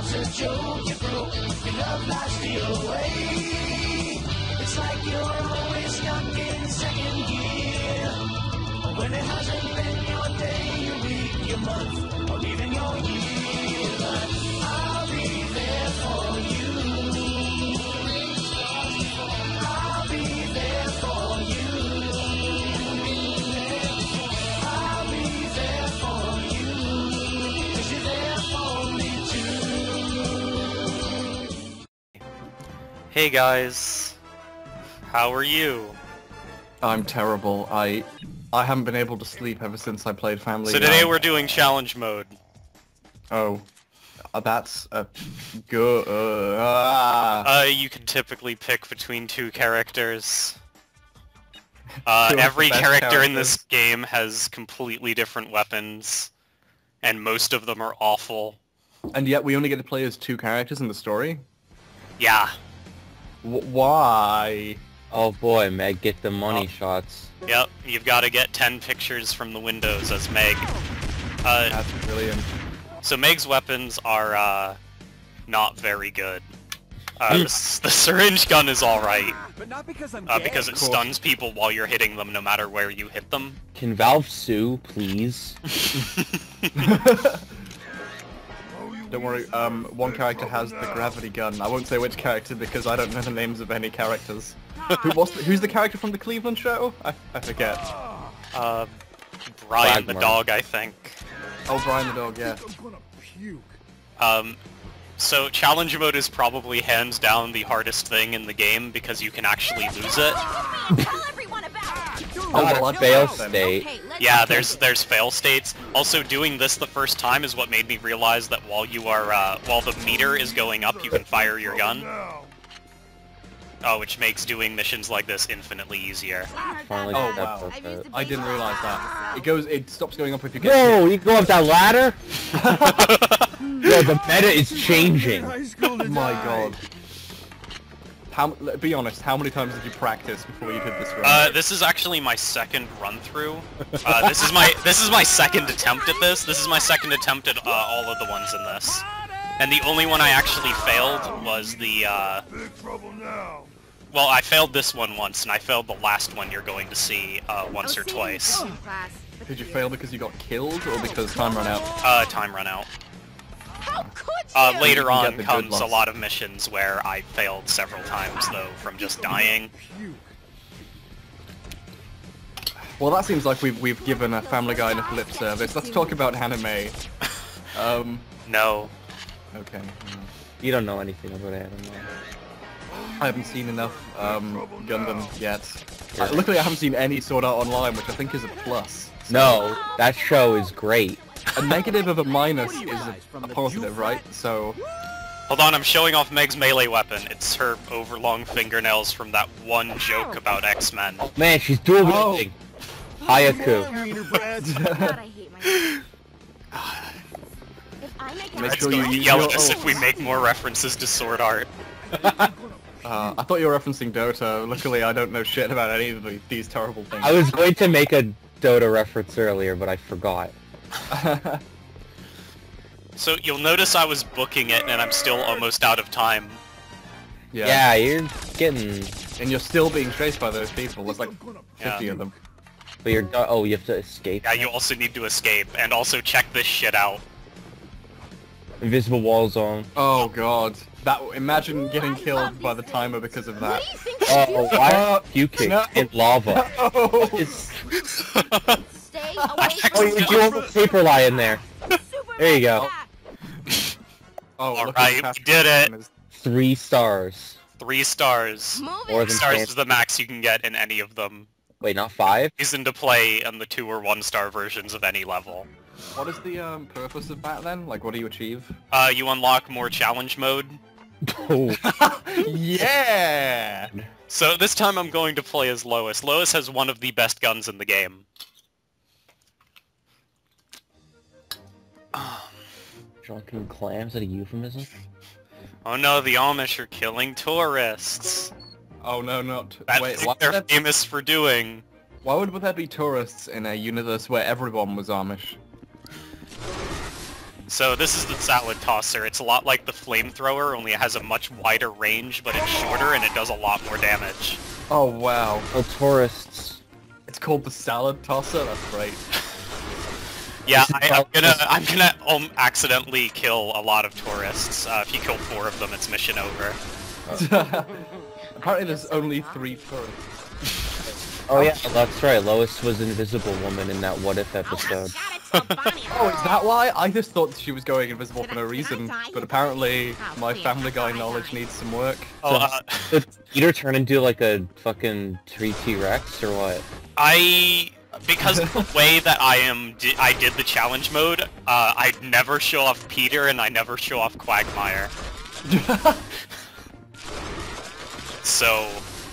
love's a joke you broke, your love life steal away. It's like you're always stuck in second gear, when it hasn't been your day, your week, your month, or even your year. But I'll be there for you. I'll be there for you. I'll be there for you, 'cause you're there for me too. Hey guys, how are you? I'm terrible. I haven't been able to sleep ever since I played Family So today Guy. we're doing challenge mode. Oh, that's a good. You can typically pick between two characters. Two of the Every best character in this characters. game has completely different weapons, and most of them are awful. And yet we only get to play as two characters in the story. Yeah. Why? Oh boy, Meg, get the money shots. Yep, you've got to get 10 pictures from the windows as Meg. That's brilliant. So Meg's weapons are, not very good. The syringe gun is alright, But not because I'm because it Cool. stuns people while you're hitting them no matter where you hit them. Can Valve sue, please? Don't worry. One character has the gravity gun. I won't say which character because I don't know the names of any characters. Who's the character from the Cleveland show? I forget. Brian the Quagmire. dog, I think. Oh, Brian the dog. Yeah. I'm gonna puke. So challenge mode is probably hands down the hardest thing in the game because you can actually lose it. Tell everyone about it. Oh, Not well, a that's fail then. state. Okay, let's Yeah, go. there's fail states. Also, doing this the first time is what made me realize that while you are while the meter is going up, you can fire your gun. Oh, which makes doing missions like this infinitely easier. Finally Oh, stepped wow. up it. I didn't realize that. It stops going up if you get. Whoa, you go up that ladder? Yo, the meta is changing. High school to My die. God. Be honest, how many times did you practice before you did this run? This is actually my second run through. This is my second attempt at this. This is my second attempt at all of the ones in this. And the only one I actually failed was the Big trouble now. well, I failed this one once, and I failed the last one you're going to see once or twice. Did you fail because you got killed or because time ran out? Time run out. How could you? Later You can on get the good comes a lots. lot of missions where I failed several times, though, from just dying. Puke. Well, that seems like we've given a Family Guy enough lip service. Let's talk about anime. No. Okay. You don't know anything about anime. I haven't seen enough Gundam yet. Luckily, I haven't seen any Sword Art Online, which I think is a plus. No, that show is great. A negative of a minus is a positive, right? So, Hold on, I'm showing off Meg's melee weapon. It's her overlong fingernails from that one joke about X-Men. Man, she's dual wielding. Hayaku. Wiener bread. God, I hate myself. If I make Make it sure Going you to use yell your at us if we oaths. make more references to Sword Art. I thought you were referencing Dota. Luckily, I don't know shit about any of these terrible things. I was going to make a Dota reference earlier, but I forgot. So you'll notice I was booking it, and I'm still almost out of time. Yeah, you're getting... And you're still being chased by those people. There's like 50 Yeah. of them. But you're... Oh, you have to escape. Yeah, you also need to escape, and also check this shit out. Invisible wall zone. Oh god. Imagine getting killed by the timer because of that. What do you think Oh, you're doing? why are you kicked No. in lava? Oh, Stay away Oh, you do have a paper lie in there. Super There you go. attack. oh look Alright, at the we did it. cast- 3 stars. 3 stars. Move More it. than Stars fan- is the max you can get in any of them. Wait, not 5? Reason to play on the 2 or 1 star versions of any level. What is the purpose of that then? Like, what do you achieve? You unlock more challenge mode. Oh, Yeah! So this time I'm going to play as Lois. Lois has one of the best guns in the game. drunken clams, is that a euphemism? Oh no, the Amish are killing tourists. Oh no, not... That's Wait, what they're famous for doing. why would there be tourists in a universe where everyone was Amish? So this is the salad tosser. It's a lot like the flamethrower, only it has a much wider range, but it's shorter and it does a lot more damage. Oh wow. Oh, tourists. It's called the salad tosser. That's great. Yeah, I'm gonna accidentally kill a lot of tourists. If you kill 4 of them, it's mission over. Apparently, there's only 3 tourists. Oh yeah, that's right. Lois was Invisible Woman in that What If episode. Oh, is that why? I just thought she was going invisible for no reason, but apparently my Family Guy knowledge needs some work. Oh, Did Peter turn into like a fucking tree T-Rex or what? Because of the way that I did the challenge mode, I never show off Peter and I never show off Quagmire. So...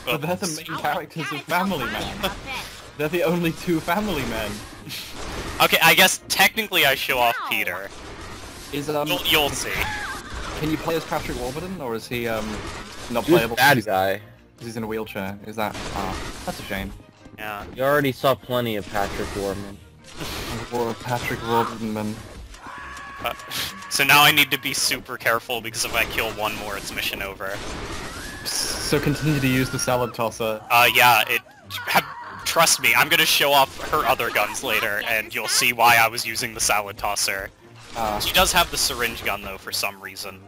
But they're the main characters of Family Man. They're the only 2 Family Men. Okay, I guess technically I show off Peter. Is You'll see. Can you play as Patrick Warburton, or is he not He was playable? a bad guy. Because he's in a wheelchair. Is that? That's a shame. Yeah. You already saw plenty of Patrick Warburton. Patrick Warburton, man. So now I need to be super careful because if I kill 1 more, it's mission over. So continue to use the salad tosser. Yeah, trust me, I'm gonna show off her other guns later, and you'll see why I was using the salad tosser. She does have the syringe gun, though, for some reason.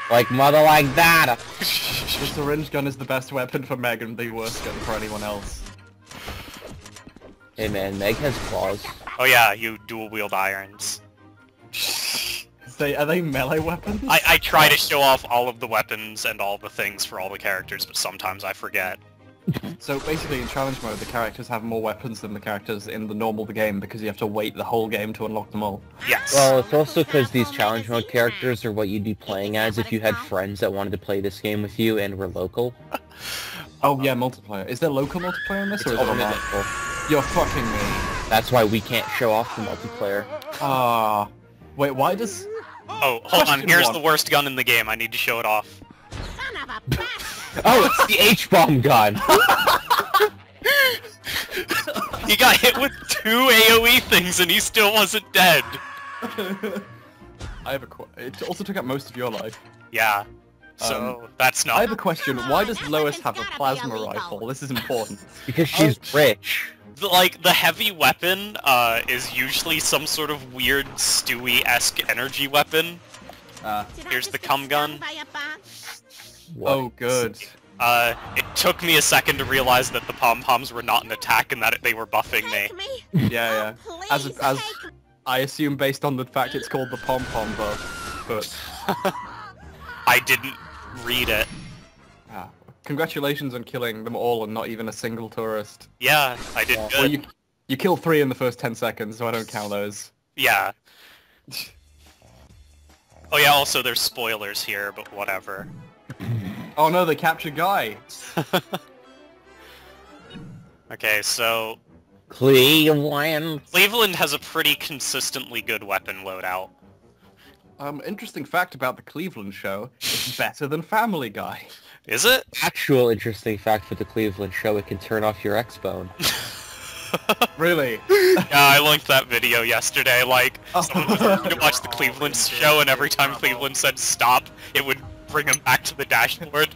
Like mother like that! The syringe gun is the best weapon for Meg and the worst gun for anyone else. Hey man, Meg has claws. Oh yeah, you dual-wield irons. Are they melee weapons? I try to show off all of the weapons and all the things for all the characters, but sometimes I forget. So basically in challenge mode, the characters have more weapons than the characters in the normal game because you have to wait the whole game to unlock them all. Yes. Well, it's also because these challenge mode characters are what you'd be playing as if you had friends that wanted to play this game with you and were local. Oh yeah, multiplayer. Is there local multiplayer in this, or is it Only online? local. You're fucking me. That's why we can't show off the multiplayer. Wait, why does... Oh, hold on, Question here's 1. the worst gun in the game, I need to show it off. Oh, it's the H-bomb gun! He got hit with 2 AoE things and he still wasn't dead! I have it also took up most of your life. Yeah. So, that's I have not... a question. Why does Lois have a plasma rifle? This is important. Because she's rich. The heavy weapon, is usually some sort of weird Stewie-esque energy weapon. Here's the cum gun. What? Oh, good. It took me a second to realize that the pom-poms were not an attack and that they were buffing me. Yeah. As I assume based on the fact it's called the pom-pom buff, but... I didn't read it. Congratulations on killing them all and not even a single tourist. Yeah, I did Well, good. you killed 3 in the first 10 seconds, so I don't count those. Yeah. Oh yeah, also there's spoilers here, but whatever. Oh no, they captured Guy! Okay, so... Cleveland. Cleveland has a pretty consistently good weapon loadout. Interesting fact about the Cleveland show, it's better than Family Guy. Is it? Actual interesting fact for the Cleveland show, it can turn off your X-Bone. Really? Yeah, I linked that video yesterday, like, someone was trying to watch the Cleveland show and every time Cleveland said stop, it would bring him back to the dashboard.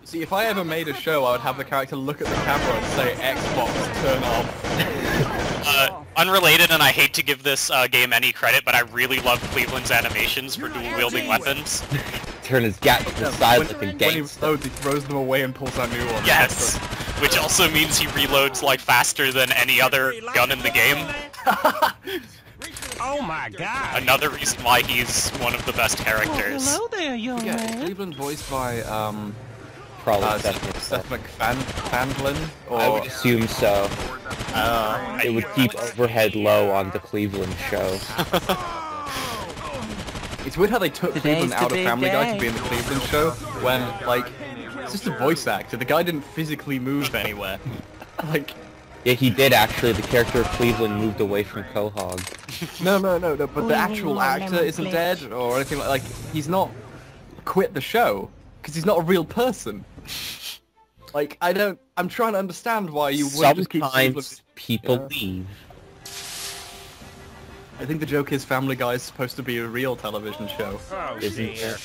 See, if I ever made a show, I would have the character look at the camera and say, Xbox, turn off. Unrelated, and I hate to give this game any credit, but I really love Cleveland's animations for dual-wielding weapons. Turn his gat to the side like a When he gangster. reloads, he throws them away and pulls out new ones. Yes! Which also means he reloads, like, faster than any other gun in the game. Oh my god! Another reason why he's one of the best characters. Hello there, young Yeah, man. Cleveland voiced by, Probably Seth MacFarlane, I would or... assume so. It would keep overhead low on the Cleveland show. It's weird how they took Cleveland out of Family Guy to be in the Cleveland show, when, like, it's just a voice actor. The guy didn't physically move anywhere. Like... Yeah, he did actually. The character of Cleveland moved away from Quahog. No, but the actual actor isn't dead, or anything like he's not quit the show, because he's not a real person. Like, I'm trying to understand why you wouldn't just keep Sometimes people Yeah. leave. I think the joke is Family Guy is supposed to be a real television show. Oh, Isn't dear. it?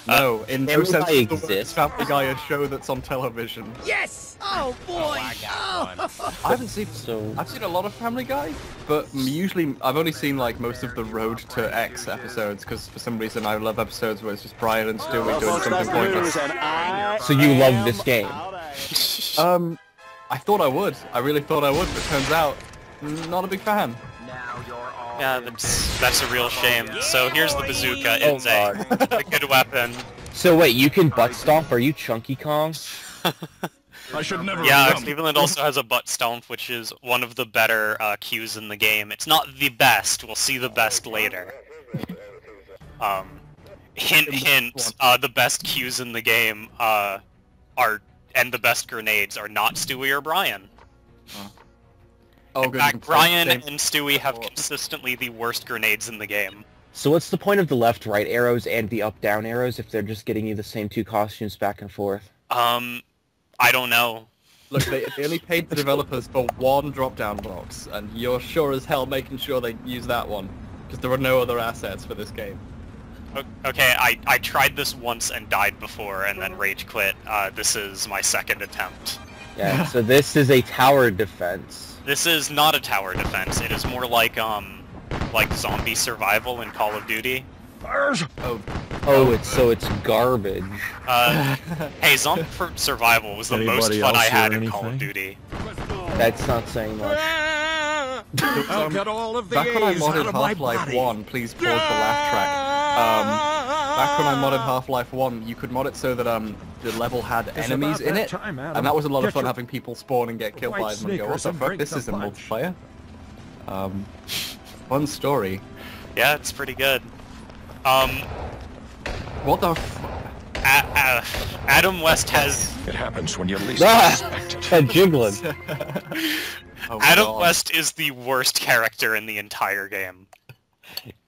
No, in no Family sense Guy of the word, exists. Family Guy is a show that's on television. Yes! Oh boy! I haven't seen. So- I've seen a lot of Family Guy, but usually I've only seen like most of the Road to X episodes because for some reason I love episodes where it's just Brian and Stewie doing something pointless. So you love this game? I thought I would. I really thought I would, but turns out, not a big fan. Yeah, that's a real shame. So here's the bazooka. Oh, It's a good weapon. So wait, you can butt stomp? Are you Chunky Kong? I should never Yeah, have Cleveland also has a butt stomp, which is one of the better cues in the game. It's not the best. We'll see the best later. Hint, hint. The best cues in the game and the best grenades are not Stewie or Brian. Oh, In good. fact, Brian Same- and Stewie have consistently the worst grenades in the game. So what's the point of the left-right arrows and the up-down arrows if they're just getting you the same two costumes back and forth? I don't know. Look, they only paid the developers for one drop-down box, and you're sure as hell making sure they use that one, because there are no other assets for this game. Okay, I tried this once and died before, and then rage quit. This is my second attempt. Yeah, so this is a tower defense. This is not a tower defense. It is more like zombie survival in Call of Duty. Oh, Oh, it's garbage. Hey, zombie survival was the most Anybody fun I else had hear in Call of anything? Duty. That's not saying much. I'll get all of the back when I A's out modded of my Half-Life body. 1, please pause the laugh track. Back when I modded Half-Life 1, you could mod it so that the level had It's enemies about in that it, time, Adam. and that was a lot of Get fun your having people spawn and get killed by white them and go, what sneakers the and fuck, drink this the isn't punch." multiplayer. Fun story. Yeah, it's pretty good. What the f... Adam West has It happens when you least expect it. That jiggling. Oh, Adam God. West is the worst character in the entire game.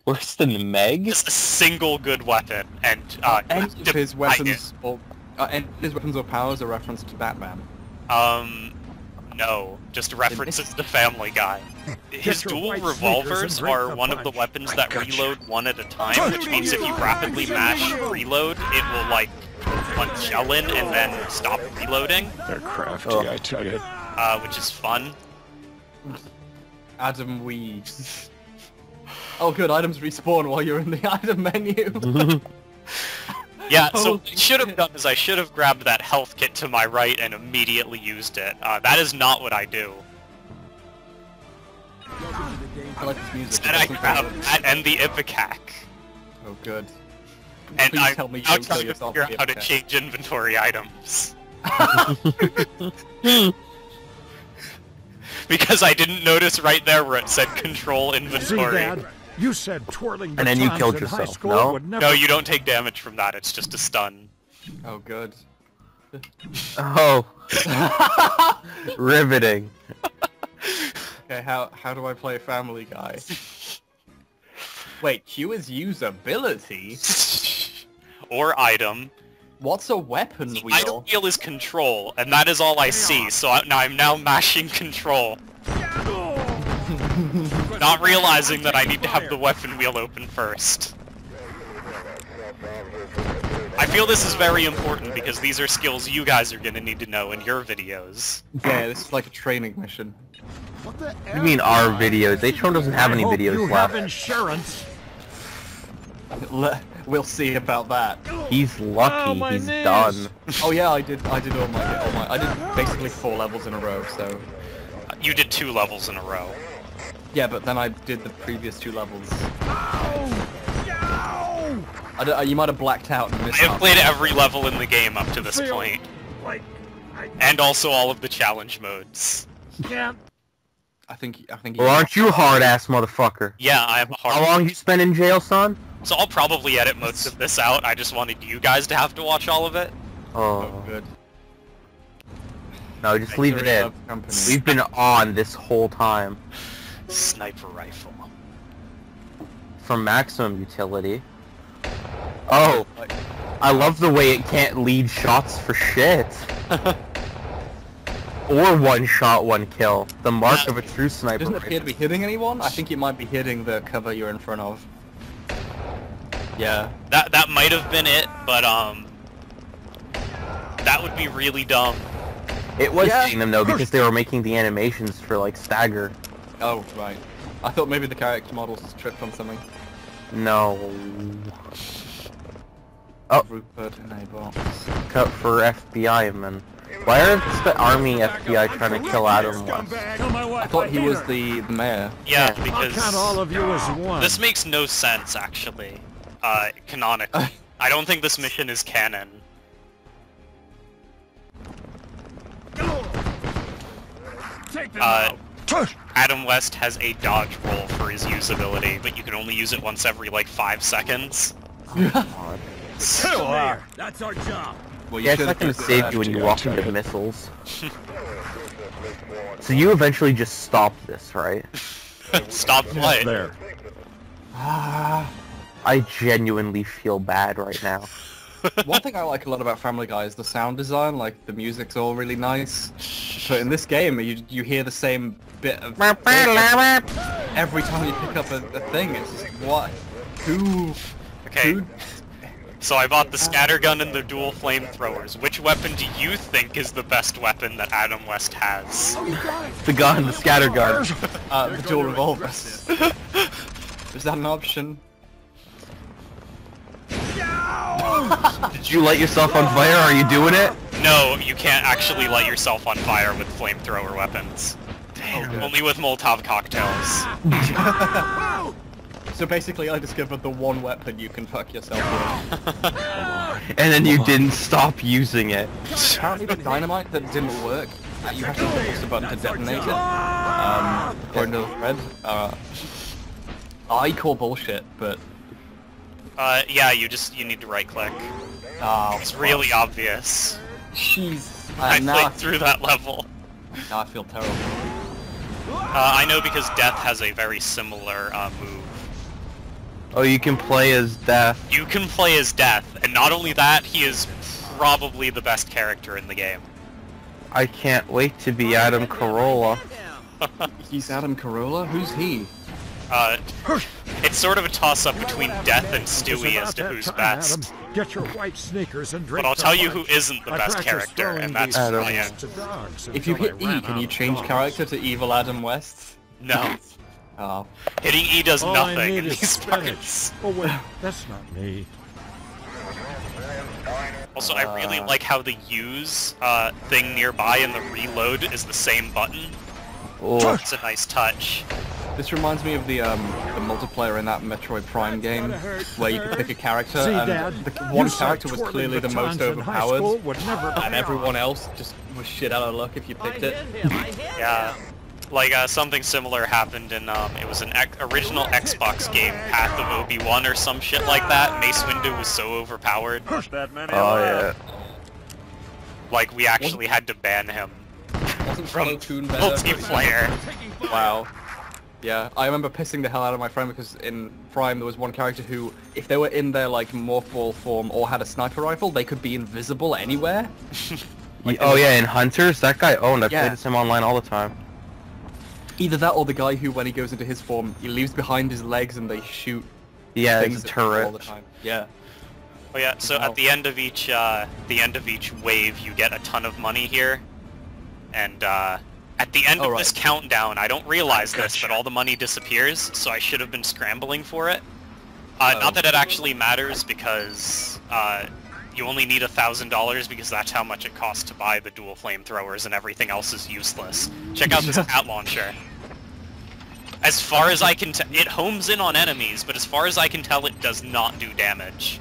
Worse than Meg? Just a single good weapon, and Any of his I weapons or powers are reference to Batman. No, just references to Family Guy. His your dual white revolvers sneakers and drink are the one of the punch. weapons that Gotcha. reload one at a time, which means if you rapidly mash reload, it will like one shell in and then stop reloading, They're crafty, Oh. I tell you. which is fun. Adam Weeds. Oh good, items respawn while you're in the item menu. Yeah, so Holy what I should have done is I should have grabbed that health kit to my right and immediately used it. That is not what I do. I like this music. Instead I grab that and the Ipecac. Oh good. And Please I'm tell me you now don't kill trying to yourself figure out with how to Ipecac. change inventory items. Because I didn't notice right there where it said control See, inventory. Dad? You said twirling And then you batons killed in high yourself, school no? would never... No, you don't take damage from that, it's just a stun. Oh good. Oh. Riveting. Okay, how do I play Family Guy? Wait, Q is usability? Or item. What's a weapon The wheel? item wheel is control, and that is all I see, so I'm now mashing control. Not realizing that I need to have the weapon wheel open first. I feel this is very important because these are skills you guys are gonna need to know in your videos. Yeah, this is like a training mission. What the You mean our videos? H-Tron doesn't have any I hope videos you left. have insurance. We'll see about that. He's lucky. my He's knees. done. Oh yeah, I did all my I did basically 4 levels in a row, so You did 2 levels in a row. yeah, but then I did the previous 2 levels. Ow! You might have blacked out and I missed have out. played every level in the game up to this Feel point, like I and also all of the challenge modes. can't. I think Well, aren't you hard-ass motherfucker? Yeah, I have a hard... How long you spent in jail, son? So I'll probably edit most of this out, I just wanted you guys to have to watch all of it. Oh Oh. good. No, just leave it in. Company. We've been on this whole time. Sniper rifle. For maximum utility. Oh, I love the way it can't lead shots for shit. or one shot, one kill. The mark of a true sniper. Doesn't appear to be hitting anyone. I think it might be hitting the cover you're in front of. Yeah. That might have been it, but that would be really dumb. It was Yeah. hitting them though because they were making the animations for like stagger. Oh, right. I thought maybe the character models tripped on something. No. Oh, Rupert in a box. cut for FBI man. Why are the army FBI trying to kill Adam West? I thought he was the mayor. Yeah, Yeah. because I'll count all of you as one. this makes no sense actually, canonically. I don't think this mission is canon. Take them out. Adam West has a dodge roll for his usability, but you can only use it once every like 5 seconds. There. That's our job. Well, Yeah, it's should've not gonna used it save at you when you FGI walk into check. missiles. So you eventually just stop this, right? Stop play. There. I genuinely feel bad right now. One thing I like a lot about Family Guy is the sound design. Like the music's all really nice. But in this game, you hear the same bit of every time you pick up a thing. It's just, what? Who? Okay, Who? so I bought the scattergun and the dual flamethrowers. Which weapon do you think is the best weapon that Adam West has? The gun, the scatter gun. The dual revolvers. Is that an option? Did you light yourself on fire? Are you doing it? No, you can't actually light yourself on fire with flamethrower weapons. Damn. Only with Molotov cocktails. So basically, I discovered the one weapon you can fuck yourself with. And then you didn't stop using it. Apparently, the dynamite that didn't work, you have to press the button to detonate it. According to the thread. I call bullshit, but Yeah, you need to right click. It's really obvious. Jeez. I now played through that level. now I feel terrible. I know because Death has a very similar move. Oh, you can play as Death. You can play as Death, and not only that, he is probably the best character in the game. I can't wait to be Adam Carolla. He's Adam Carolla? Who's he? It's sort of a toss-up between Death and It's Stewie about as to that who's time, best. Adam. Get your white sneakers and drink But I'll the tell you punch. who isn't the I best practiced character, throwing and that's these Adam. Ryan. to dogs If you until hit I E, ran can out you of change dogs. character to evil Adam West? No. Oh. Hitting E does All I nothing need in is these spinach. parts. Oh wait, that's not me. Also, I really like how the use thing nearby and the reload is the same button. Oh, It's a nice touch. This reminds me of the multiplayer in that Metroid Prime game, where you could pick a character, See, and Dad, the you one said character was twirling clearly the most batons in high school overpowered, would never and pay everyone off. else just was shit out of luck if you picked it. Yeah. Like, something similar happened in, it was an original Xbox game, Path of Obi-Wan or some shit like that. Mace Windu was so overpowered. Push that man oh yeah. Like, we actually had to ban him Wasn't from Plo Koon better? multiplayer. Wow. Yeah, I remember pissing the hell out of my friend because in Prime there was one character who, if they were in their like morph ball form or had a sniper rifle, they could be invisible anywhere. Oh yeah, in Hunters, that guy owned. I Yeah. played this him online all the time. Either that or the guy who, when he goes into his form, he leaves behind his legs and they shoot Yeah, things it's a at people all turret. the time. Yeah. Oh yeah, so Wow. at the end of each wave, you get a ton of money here, and at the end Oh, of right. this countdown, I don't realize this, but all the money disappears, so I should have been scrambling for it. Not that it actually matters, because you only need $1,000 because that's how much it costs to buy the dual flamethrowers, and everything else is useless. Check out this cat launcher. As far as I can tell, it homes in on enemies, but as far as I can tell, it does not do damage.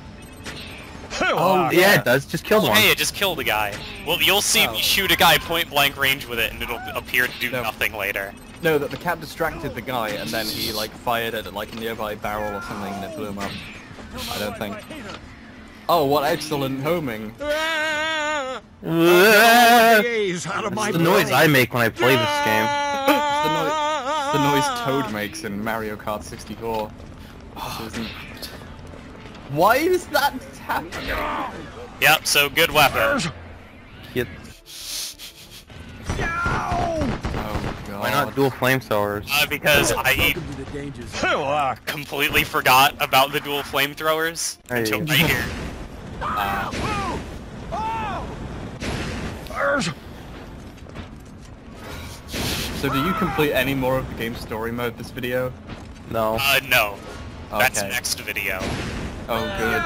Oh, Yeah, it does. Just killed one. Hey, it just killed a guy. Well, you'll see Oh. me shoot a guy point blank range with it, and it'll appear to do No. nothing later. No, that the cat distracted the guy and then he like fired at like a nearby barrel or something and it blew him up. I don't think. Oh, what excellent homing. Gaze out of my It's the noise brain. I make when I play this game. The noise Toad makes in Mario Kart 64. Why is that happening? Yep, so good weapon. Hit. god. Why not dual flamethrowers? Because I Welcome to the dangers. completely forgot about the dual flamethrowers Hey. until right here. So do you complete any more of the game story mode this video? No. No. That's Okay. next video. Oh, good.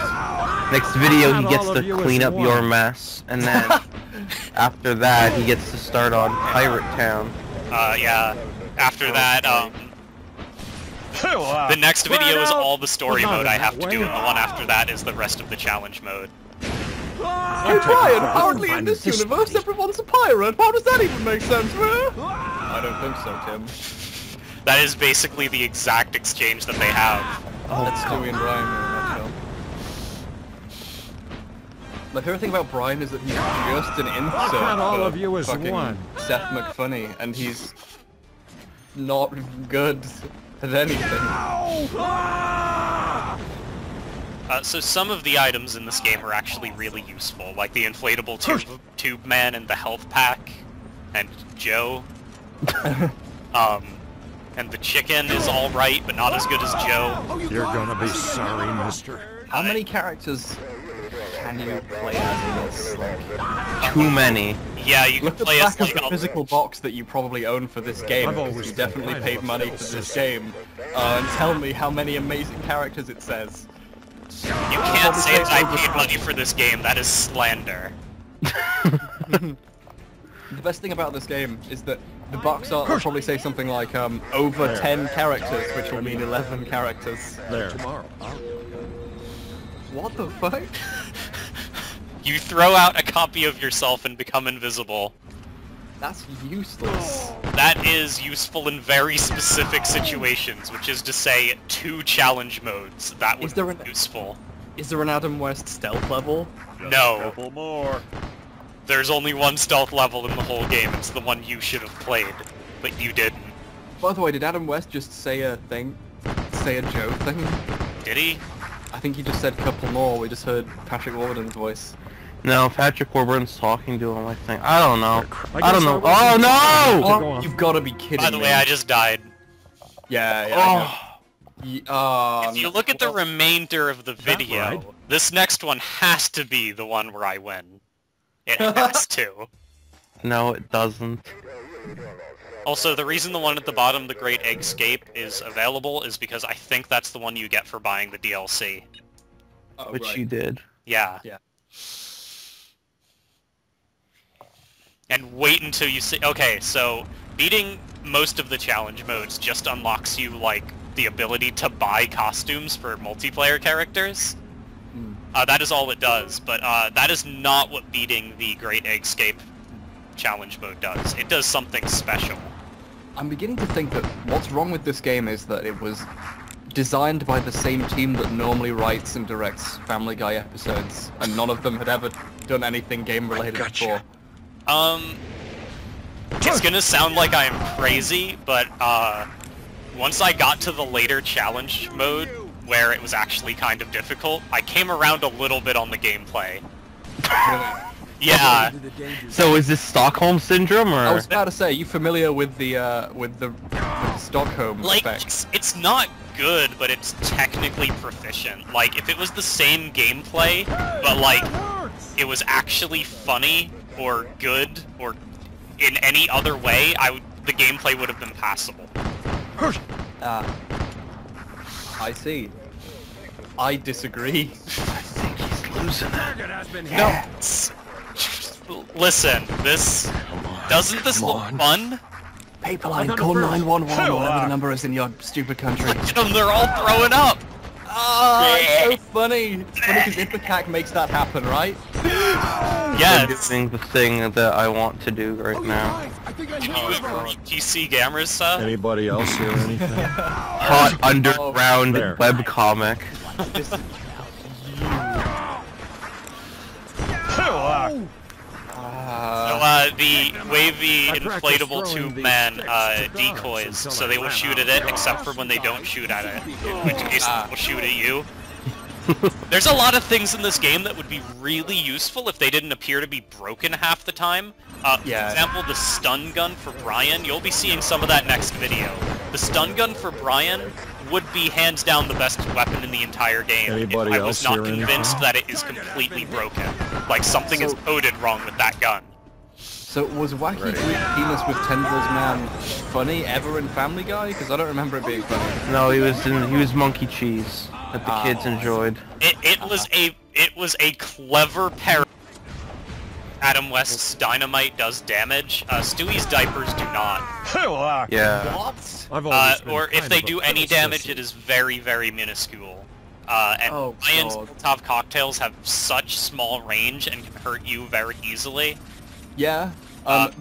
Next video, he Not gets all to of you as clean up one. your mess, and then after that, he gets to start on Pirate Town. Yeah. After that, the next video is all the story mode I have to do, and the one after that is the rest of the challenge mode. Hey Brian, apparently in this universe everyone's a pirate. How does that even make sense, man? I don't think so, Tim. That is basically the exact exchange that they have. That's Stewie and Brian in a nutshell. My favorite thing about Brian is that he's just an insert Not all for of you as fucking one. Seth MacFunny, and he's not good at anything. So some of the items in this game are actually really useful, like the inflatable tube man and the health pack, and Joe. And the chicken is alright, but not as good as Joe. You're gonna be sorry, mister. How many characters can you play as in this? Like, Too many. Yeah, you can look at the play as back of like the physical box that you probably own for this game, I've because always you definitely been paid kind of money a for little this sissy. game. And tell me how many amazing characters it says. You can't say that I paid money for this game, that is slander. The best thing about this game is that the box art will probably say something like, over 10 characters, which will mean 11 characters. There. Tomorrow. What the fuck? You throw out a copy of yourself and become invisible. That's useless. That is useful in very specific situations, which is to say 2 challenge modes. That would Is there be an- useful. Is there an Adam West stealth level? No. Couple more. There's only one stealth level in the whole game, it's the one you should have played, but you didn't. By the way, did Adam West just say a thing? Say a Joe thing? Did he? I think he just said couple more, we just heard Patrick Warden's voice. No, Patrick Warburton's talking to him, I think. I don't know. I I don't guess know. I Oh wasn't- no! Go on. You've gotta be kidding By the me. way, I just died. Yeah, yeah. Oh. If you look at the remainder of the video, right? this next one has to be the one where I win. It has to. No, it doesn't. Also, the reason the one at the bottom, the Great Eggscape, is available is because I think that's the one you get for buying the DLC. Which you did. Yeah. Yeah. And wait until you see... Okay, so beating most of the challenge modes just unlocks you, like, the ability to buy costumes for multiplayer characters. That is all it does, but that is not what beating the Great Eggscape challenge mode does. It does something special. I'm beginning to think that what's wrong with this game is that it was designed by the same team that normally writes and directs Family Guy episodes, and none of them had ever done anything game-related before. It's gonna sound like I'm crazy, but once I got to the later challenge mode, where it was actually kind of difficult, I came around a little bit on the gameplay. Yeah. So is this Stockholm Syndrome, or...? I was about to say, are you familiar with the Stockholm Like, effect? it's not good, but it's technically proficient. Like, if it was the same gameplay, but like, it was actually funny, or good, or in any other way, the gameplay would have been passable. I see. I disagree. Target has been hit. No. Listen, doesn't this look fun? Paperline, call 911 or whatever the number is in your stupid country. Look at them, they're all throwing up! Ah, it's so funny. It's funny because Ipecac makes that happen, right? I'm Yes! doing the thing that I want to do right now. PC Gamers, Anybody else hear anything? Hot underground There. webcomic. This is the wavy I practiced inflatable throwing tube these man fixed decoys, cigars so they will until I shoot ran at out. it, except for when they don't shoot at it, in which case they'll shoot at you. There's a lot of things in this game that would be really useful if they didn't appear to be broken half the time. Yeah. For example, the stun gun for Brian, you'll be seeing some of that next video. The stun gun for Brian would be hands down the best weapon in the entire game Anybody if I was else not hear convinced anything? that it is completely broken. Like, something is coded wrong with that gun. So was Wacky Greek Penis with Tendrils Man funny ever in Family Guy? Because I don't remember it being funny. No, he was Monkey Cheese that the kids enjoyed. It was a clever parody. Adam West's dynamite does damage. Stewie's diapers do not. Yeah. What? I've always been Or if kind they of a do any sissy. damage, it is very, very minuscule. And Oh, Brian's God. Molotov cocktails have such small range and can hurt you very easily. Yeah.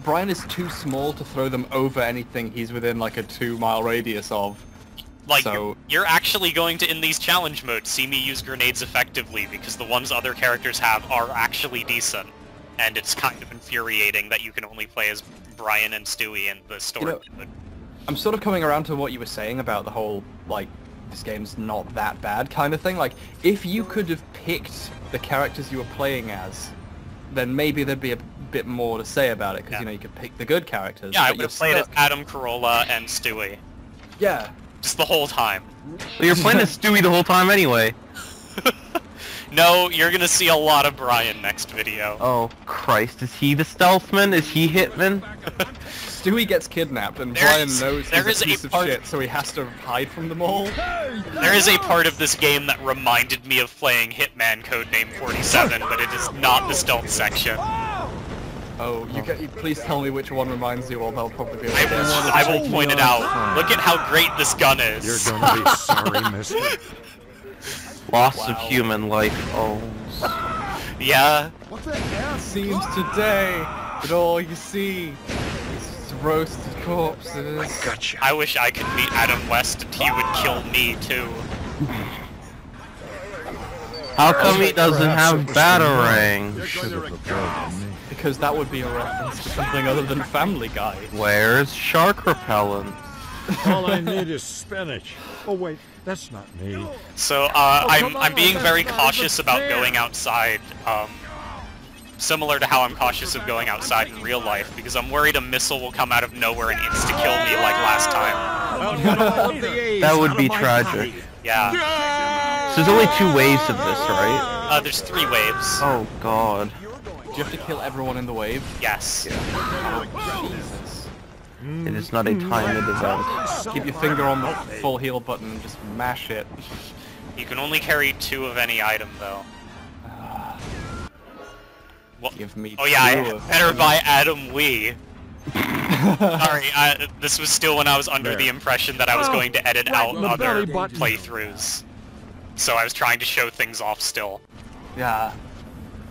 Brian is too small to throw them over anything he's within like a 2-mile radius of. Like, So- you're actually going to, in these challenge modes, see me use grenades effectively, because the ones other characters have are actually decent. And it's kind of infuriating that you can only play as Brian and Stewie in the story mode. I'm sort of coming around to what you were saying about the whole, like, this game's not that bad kind of thing. Like, if you could have picked the characters you were playing as, then maybe there'd be a bit more to say about it, because, you know, you could pick the good characters. Yeah, I but would have you're played as stuck. Adam Carolla and Stewie. Yeah. Just the whole time. Well, you're playing as Stewie the whole time anyway. No, you're gonna see a lot of Brian next video. Oh, Christ. Is he the stealthman? Is he Hitman? Stewie gets kidnapped, and There Brian is- knows there he's is a a piece of part- shit, so he has to hide from them all. There is a part of this game that reminded me of playing Hitman Codename 47, but it is not the stealth section. Oh, please tell me which one reminds you, or they'll probably be able to guess. I will point it out. Look at how great this gun is. You're gonna be sorry, mister. Loss of human life. Oh. Yeah. Seems today that all you see is roasted corpses. Gotcha. I wish I could meet Adam West and he would kill me too. How come he doesn't have Batarang? You should have avoided me. Because that would be a reference to something other than Family Guy. Where's shark repellent? All I need is spinach. Oh wait, that's not me. So I'm being very cautious about going outside, similar to how I'm cautious of going outside in real life, because I'm worried a missile will come out of nowhere and insta-kill me like last time. That would be tragic. Yeah. So there's only 2 waves of this, right? There's 3 waves. Oh god. Do you have to kill everyone in the wave? Yes. Oh, Jesus. It is not a timed event. Keep your finger on the full heal button and just mash it. You can only carry 2 of any item, though. What? Give me Oh yeah, two I of better them. buy Adam Wee. Sorry, this was still when I was under the impression that I was going to edit out in the other belly button. playthroughs. So I was trying to show things off still. Yeah.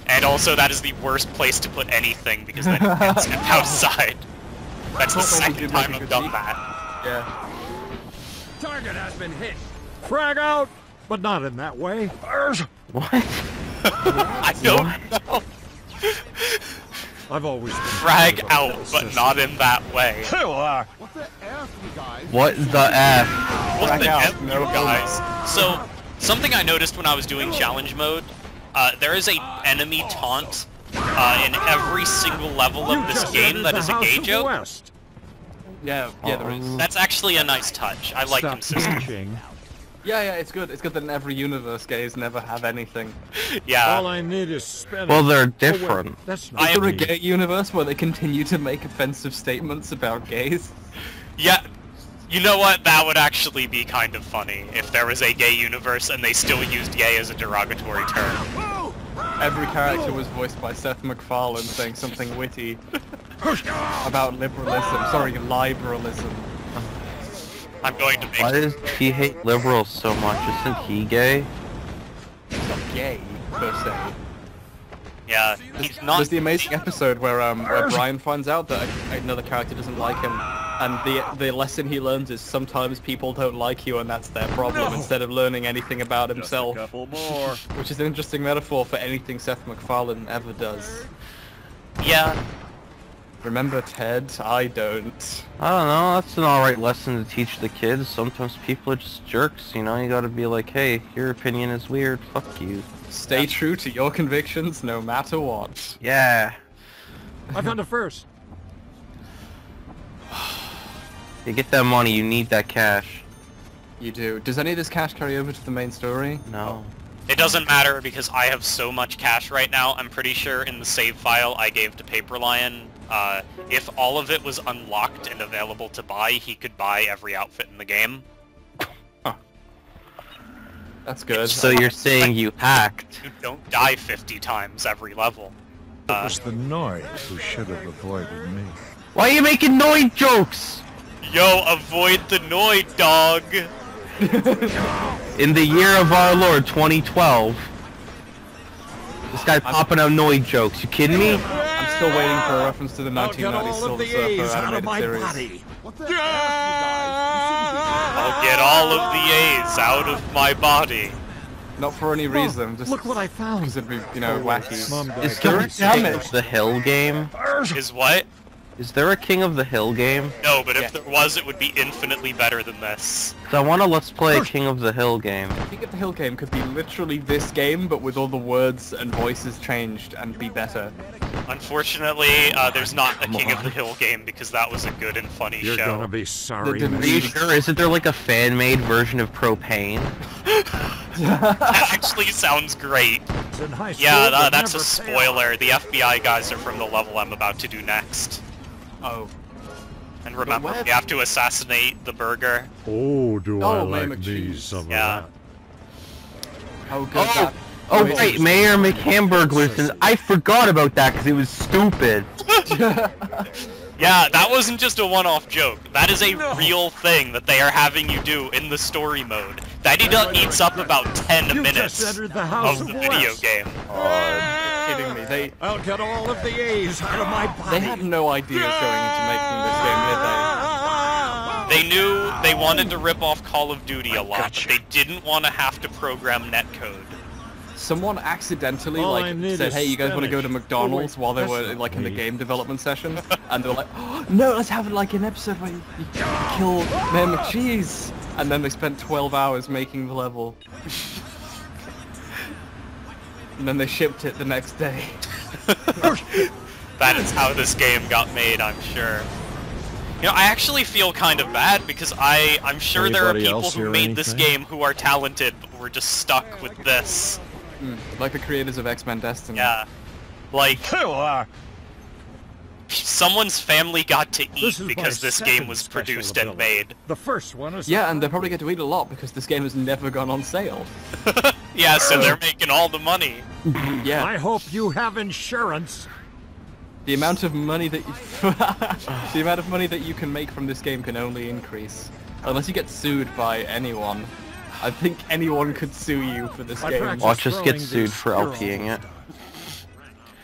And also, that is the worst place to put anything, because then you can't step outside. That's the Thought maybe second you'd make time a I've good done deed. that. Yeah. Target has been hit. Frag out, but not in that way. What? I don't know. I've always been Frag kind of a out, little but sissy. not in that way. What the F? What Frag the out, F, no you guys? So, something I noticed when I was doing challenge mode, there is a enemy taunt in every single level of this Just game entered that the is a House gay of joke. West. Yeah, there is. That's actually a nice touch. I like Stop consistency. preaching. Yeah, it's good. It's good that in every universe gays never have anything. All Yeah. I need is spinach. Well, they're Oh, wait, different. that's I not Is there a me. gay universe where they continue to make offensive statements about gays? Yeah. You know what? That would actually be kind of funny if there was a gay universe and they still used gay as a derogatory term. Every character was voiced by Seth MacFarlane saying something witty about liberalism. Sorry, liberalism. I'm going to Why make... does he hate liberals so much? Isn't he gay? He's not gay, per se. Yeah, he's not... There's the amazing episode where Brian finds out that another character doesn't like him, and the lesson he learns is sometimes people don't like you and that's their problem, instead of learning anything about himself. Couple more. Which is an interesting metaphor for anything Seth MacFarlane ever does. Yeah. Remember Ted? I don't. I don't know, that's an alright lesson to teach the kids. Sometimes people are just jerks, you know? You gotta be like, hey, your opinion is weird, fuck you. Stay true to your convictions no matter what. Yeah. I found it first. You get that money, you need that cash. You do. Does any of this cash carry over to the main story? No. It doesn't matter because I have so much cash right now. I'm pretty sure in the save file I gave to Paper Lion, if all of it was unlocked and available to buy, he could buy every outfit in the game. That's good. So you're saying you hacked? You don't die 50 times every level. It was the Noid who should have avoided me. Why are you making Noid jokes? Yo, avoid the Noid, dog! In the year of our Lord, 2012. This guy popping out Noid jokes. You kidding me? I'm still waiting for a reference to the I'll get 1990 all of Silver the Surfer A's out of animated my series. body. I'll get all of the A's out of my body. Not for any reason, just Look what I found. because it'd be, you know, wacky. Mom died. Is there a Damn King it. of the Hill game? Is what? Is there a King of the Hill game? No, but if Yeah. there was, it would be infinitely better than this. 'Cause I want to let's play a King of the Hill game. King of the Hill game could be literally this game, but with all the words and voices changed and be better. Unfortunately, there's not a King of the Hill game because that was a good and funny You're show. gonna be sorry. didn't Are you Mitch. sure? Isn't there like a fan-made version of Propane? That actually sounds great. In high school, Yeah, you'd that's a never fail. spoiler. The FBI guys are from the level I'm about to do next. Oh. And remember, what? we have to assassinate the burger. Oh, do Oh, I Mayor like McCheese. these some Yeah. of How good that... Oh voice right, is. Mayor McHamburglar. And I forgot about that because it was stupid. Yeah, that wasn't just a one-off joke. That is a real thing that they are having you do in the story mode. That eats up about 10 You minutes just entered the house of of the video West. game. You're kidding me. They I'll get all of the A's out of my body. had no ideas going into making this game, did they? They knew they wanted to rip off Call of Duty a lot, but they didn't want to have to program netcode. Someone accidentally All I like need said, is "Hey, you guys want to go to Spanish." McDonald's?" Oh, wait, while they that's were not like in the me. game development session, and they're like, oh, "No, let's have like an episode where you kill Mayor McCheese," and then they spent 12 hours making the level, and then they shipped it the next day. That is how this game got made, I'm sure. You know, I actually feel kind of bad because I'm sure there are Anybody people else who hear made this anything? game who are talented, but were just stuck with this. Like the creators of X-Men Destiny. Yeah. Like, someone's family got to eat This is because my this game second was special produced and ability. made. The first one is Yeah, and they probably get to eat a lot because this game has never gone on sale. Yeah, so they're making all the money. Yeah, I hope you have insurance. the amount of money that the amount of money that you can make from this game can only increase, unless you get sued by anyone. I think anyone could sue you for this I game. practiced Watch us get throwing sued these for squirrels. LPing it.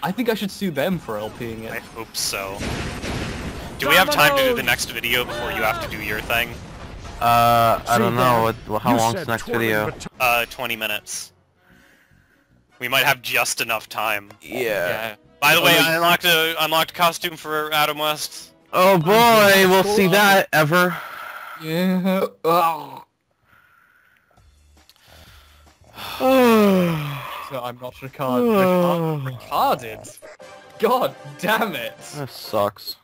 I think I should sue them for LPing I it. hope so. Do we have time to do the next video before you have to do your thing? I don't See know. there? How You long's said the next twirling video? baton- 20 minutes. We might have just enough time. Yeah. By the way, Oh, I unlocked a costume for Adam West. Oh boy, we'll see that ever. Yeah. Oh. So I'm not retarded. God damn it. That sucks.